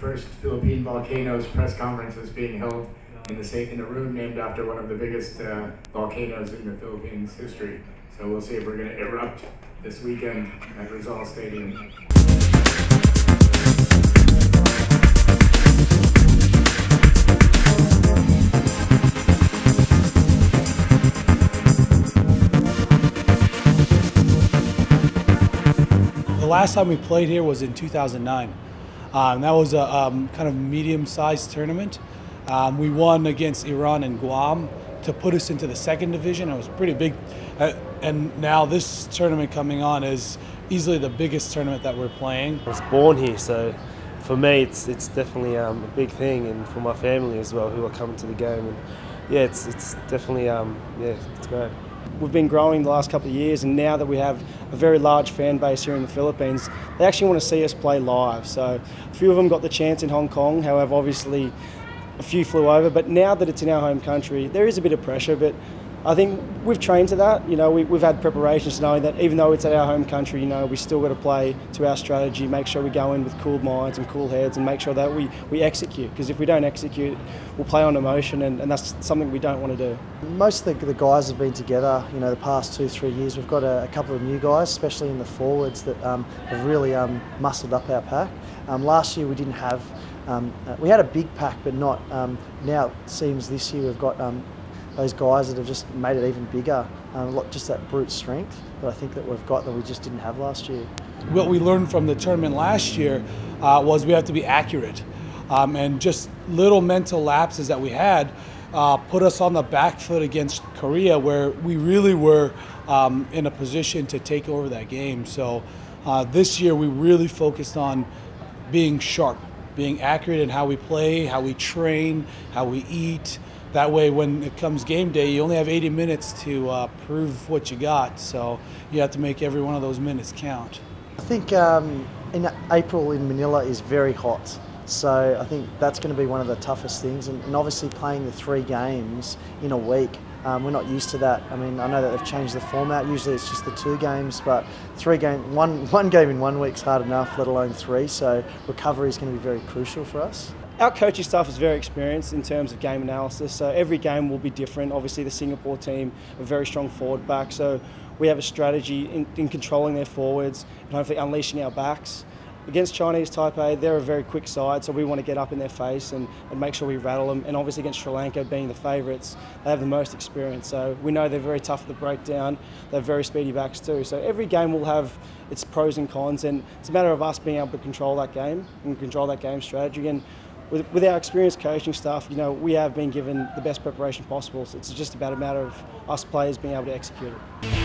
first Philippine Volcanoes press conference is being held in a room named after one of the biggest volcanoes in the Philippines history. So we'll see if we're going to erupt this weekend at Rizal Stadium. The last time we played here was in 2009. That was a kind of medium-sized tournament. We won against Iran and Guam to put us into the second division. It was pretty big. And now this tournament coming on is easily the biggest tournament that we're playing. I was born here, so for me it's definitely a big thing, and for my family as well who are coming to the game. And yeah, it's definitely, yeah, it's great. We've been growing the last couple of years, and now that we have a very large fan base here in the Philippines, they actually want to see us play live. So a few of them got the chance in Hong Kong, however obviously a few flew over, but now that it's in our home country there is a bit of pressure, but I think we've trained to that. You know, we've had preparations knowing that even though it's at our home country, you know, we still got to play to our strategy, make sure we go in with cool minds and cool heads, and make sure that we execute, because if we don't execute, we'll play on emotion, and that's something we don't want to do. Most of the guys have been together, you know, the past 2-3 years. We've got a couple of new guys, especially in the forwards, that have really muscled up our pack. Last year we didn't have, we had a big pack, but not, now it seems this year we've got those guys that have just made it even bigger, just that brute strength that I think that we've got that we just didn't have last year. What we learned from the tournament last year was we have to be accurate, and just little mental lapses that we had put us on the back foot against Korea, where we really were in a position to take over that game. So this year we really focused on being sharp, being accurate in how we play, how we train, how we eat. That way, when it comes game day, you only have 80 minutes to prove what you got. So you have to make every one of those minutes count. I think in April in Manila is very hot. So I think that's going to be one of the toughest things. And obviously playing the 3 games in a week, we're not used to that. I mean, I know that they've changed the format. Usually it's just the 2 games, but one game in 1 week's hard enough, let alone 3. So recovery is going to be very crucial for us. Our coaching staff is very experienced in terms of game analysis, so every game will be different. Obviously the Singapore team are a very strong forward back, so we have a strategy in controlling their forwards and hopefully unleashing our backs. Against Chinese Taipei, they're a very quick side, so we want to get up in their face and make sure we rattle them. And obviously against Sri Lanka, being the favourites, they have the most experience, so we know they're very tough at the breakdown. They have very speedy backs too, so every game will have its pros and cons, and it's a matter of us being able to control that game and control that game strategy. And with our experienced coaching staff, you know, we have been given the best preparation possible. So it's just about a matter of us players being able to execute it.